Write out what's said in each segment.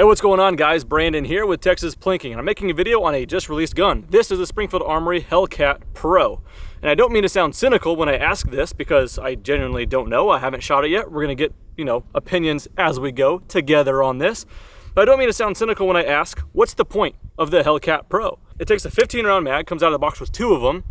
Hey, what's going on, guys? Brandon here with Texas Plinking, and I'm making a video on a just released gun. This is a Springfield Armory Hellcat Pro. And I don't mean to sound cynical when I ask this, because I genuinely don't know. I haven't shot it yet. We're gonna get, opinions as we go together on this. But I don't mean to sound cynical when I ask, what's the point of the Hellcat Pro? It takes a 15 round mag, comes out of the box with 2 of them.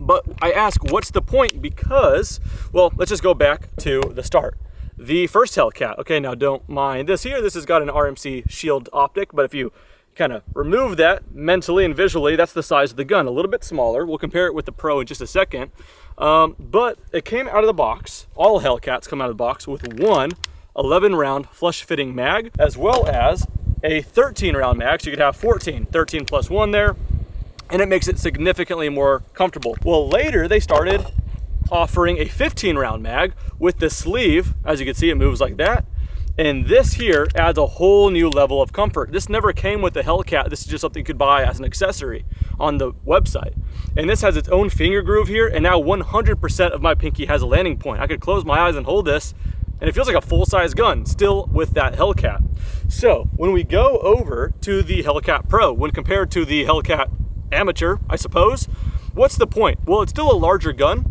But I ask, what's the point? Because, well, let's just go back to the start. The first Hellcat, okay, now don't mind this here. This has got an RMC shield optic, but if you kind of remove that mentally and visually, that's the size of the gun, a little bit smaller. We'll compare it with the Pro in just a second. But it came out of the box, all Hellcats come out of the box with one 11 round flush fitting mag, as well as a 13 round mag, so you could have 13 plus 1 there, and it makes it significantly more comfortable. Well, later they started offering a 15 round mag with the sleeve. As you can see, it moves like that, and this here adds a whole new level of comfort. This never came with the Hellcat. This is just something you could buy as an accessory on the website, and this has its own finger groove here, and now 100% of my pinky has a landing point. I could close my eyes and hold this, and it feels like a full-size gun still with that Hellcat. So when we go over to the Hellcat Pro, when compared to the Hellcat Amateur, I suppose, what's the point? Well, it's still a larger gun.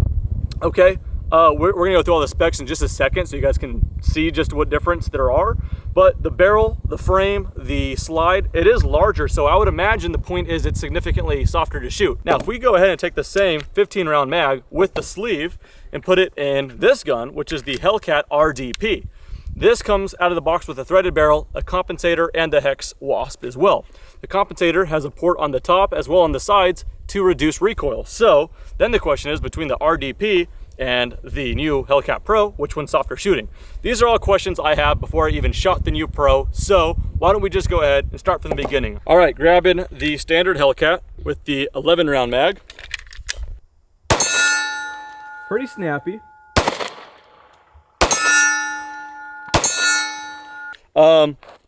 Okay, we're gonna go through all the specs in just a second so you guys can see just what difference there are. But the barrel, the frame, the slide, it is larger, so I would imagine the point is it's significantly softer to shoot. Now, if we go ahead and take the same 15 round mag with the sleeve and put it in this gun, which is the Hellcat RDP. This comes out of the box with a threaded barrel, a compensator, and a hex wasp as well. The compensator has a port on the top as well on the sides to reduce recoil. So then the question is, between the RDP and the new Hellcat Pro, which one's softer shooting? These are all questions I have before I even shot the new Pro. So why don't we just go ahead and start from the beginning? All right, grabbing the standard Hellcat with the 11 round mag. Pretty snappy.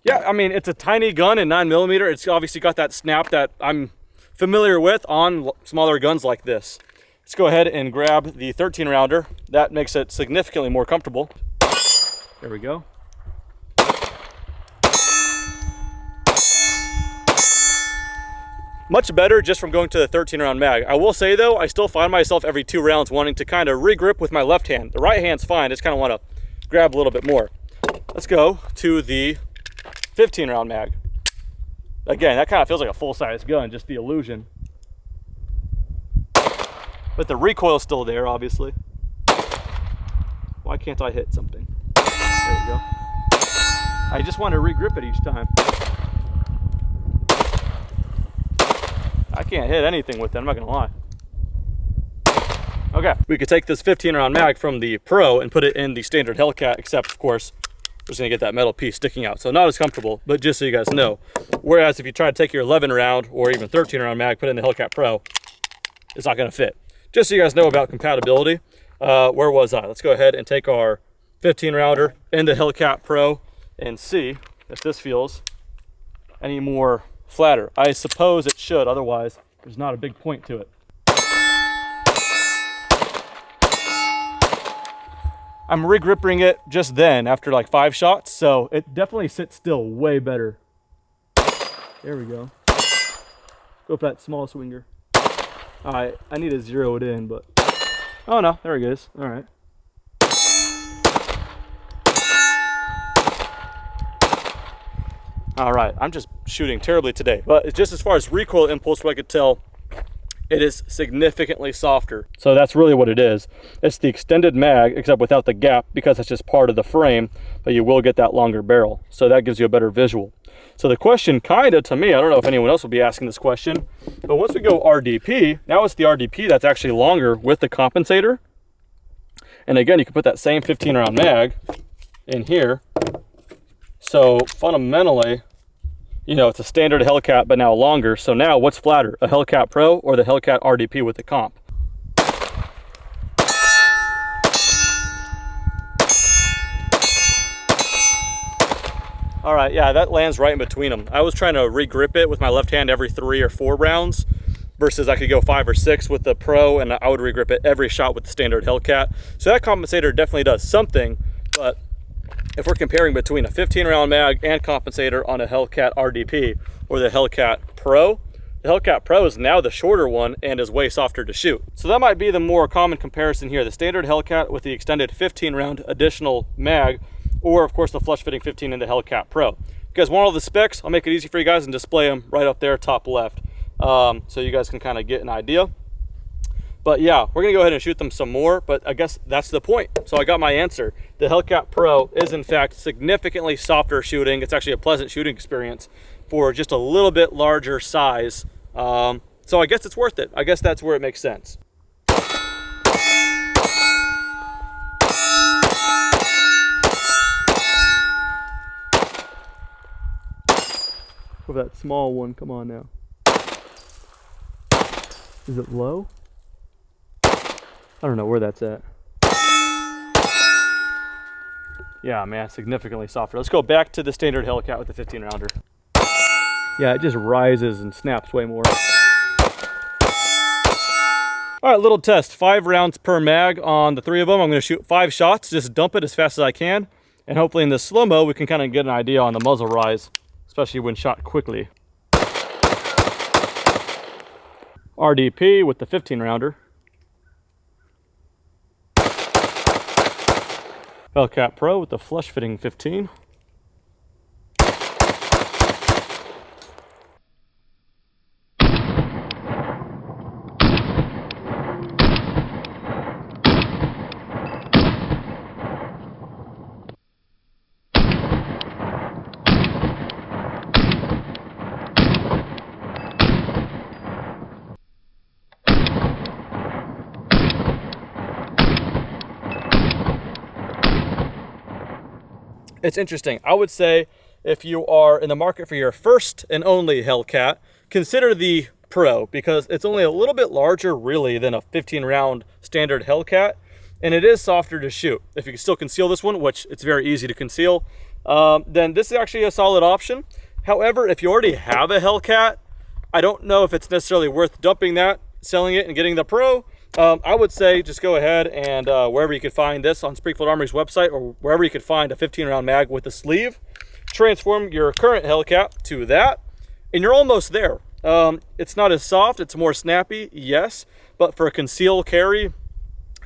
Yeah, I mean, it's a tiny gun in 9mm. It's obviously got that snap that I'm familiar with on smaller guns like this. Let's go ahead and grab the 13 rounder. That makes it significantly more comfortable. There we go. Much better just from going to the 13 round mag. I will say though, I still find myself every 2 rounds wanting to kind of re-grip with my left hand. The right hand's fine, I just kind of want to grab a little bit more. Let's go to the 15 round mag. Again, that kind of feels like a full-size gun, just the illusion. But the recoil's still there, obviously. Why can't I hit something? There we go. I just want to re-grip it each time. I can't hit anything with it, I'm not gonna lie. Okay, we could take this 15 round mag from the Pro and put it in the standard Hellcat, except of course, we're just gonna get that metal piece sticking out. So not as comfortable, but just so you guys know. Whereas if you try to take your 11 round or even 13 round mag, put it in the Hellcat Pro, it's not gonna fit. Just so you guys know about compatibility. Where was I? Let's go ahead and take our 15 rounder in the Hellcat Pro and see if this feels any more flatter. I suppose it should, otherwise there's not a big point to it. I'm re-gripping it just then after like 5 shots, so it definitely sits still way better. There we go. Go for that small swinger. All right, I need to zero it in, but oh no, there it is. All right. All right, I'm just shooting terribly today, but just as far as recoil impulse, what I could tell, it is significantly softer. So that's really what it is. It's the extended mag, except without the gap, because that's just part of the frame, but you will get that longer barrel. So that gives you a better visual. So the question kinda to me, I don't know if anyone else will be asking this question, but once we go RDP, now it's the RDP that's actually longer with the compensator. And again, you can put that same 15 round mag in here. So fundamentally, it's a standard Hellcat, but now longer. So now what's flatter, a Hellcat Pro or the Hellcat RDP with the comp? All right, yeah, that lands right in between them. I was trying to re-grip it with my left hand every 3 or 4 rounds versus I could go 5 or 6 with the Pro, and I would re-grip it every shot with the standard Hellcat. So that compensator definitely does something, but if we're comparing between a 15 round mag and compensator on a Hellcat RDP or the Hellcat Pro, the Hellcat Pro is now the shorter one and is way softer to shoot. So that might be the more common comparison here, the standard Hellcat with the extended 15 round additional mag, or of course the flush fitting 15 in the Hellcat Pro. If you guys want all the specs, I'll make it easy for you guys and display them right up there top left, so you guys can kind of get an idea. But yeah, we're gonna go ahead and shoot them some more, but I guess that's the point. So I got my answer. The Hellcat Pro is in fact significantly softer shooting. It's actually a pleasant shooting experience for just a little bit larger size. So I guess it's worth it. I guess that's where it makes sense. With that small one, come on now. Is it low? I don't know where that's at. Yeah, man, significantly softer. Let's go back to the standard Hellcat with the 15 rounder. Yeah, it just rises and snaps way more. All right, little test. 5 rounds per mag on the 3 of them. I'm gonna shoot 5 shots, just dump it as fast as I can. And hopefully in the slow-mo, we can kind of get an idea on the muzzle rise, especially when shot quickly. RDP with the 15 rounder. Hellcat Pro with the flush fitting 15. It's interesting. I would say if you are in the market for your first and only Hellcat, consider the Pro, because it's only a little bit larger really than a 15 round standard Hellcat, and it is softer to shoot. If you can still conceal this one, which it's very easy to conceal, then this is actually a solid option. However, if you already have a Hellcat, I don't know if it's necessarily worth dumping that, selling it and getting the Pro. I would say just go ahead and wherever you could find this on Springfield Armory's website, or wherever you could find a 15 round mag with a sleeve, transform your current Hellcat to that, and you're almost there. It's not as soft, it's more snappy, yes, but for a conceal carry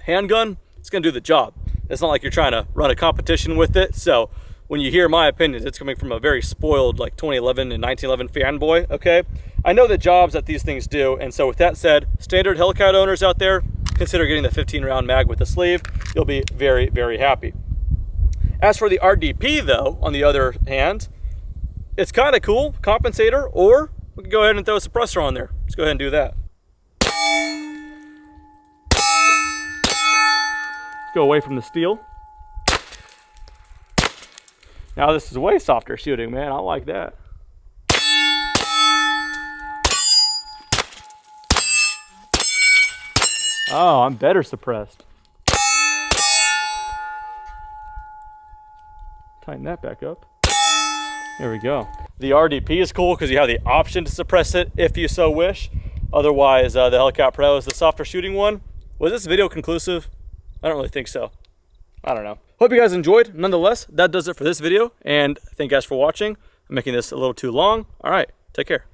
handgun, it's gonna do the job. It's not like you're trying to run a competition with it. So when you hear my opinions, it's coming from a very spoiled like 2011 and 1911 fanboy, okay? I know the jobs that these things do, and so with that said, standard Hellcat owners out there, consider getting the 15 round mag with the sleeve. You'll be very, very happy. As for the RDP though, on the other hand, it's kind of cool, compensator, or we can go ahead and throw a suppressor on there. Let's go ahead and do that. Let's go away from the steel. Now this is way softer shooting, man. I like that. Oh, I'm better suppressed. Tighten that back up. There we go. The RDP is cool because you have the option to suppress it if you so wish. Otherwise, the Hellcat Pro is the softer shooting one. Was this video conclusive? I don't really think so. I don't know. Hope you guys enjoyed. Nonetheless, that does it for this video. And thank you guys for watching. I'm making this a little too long. All right, take care.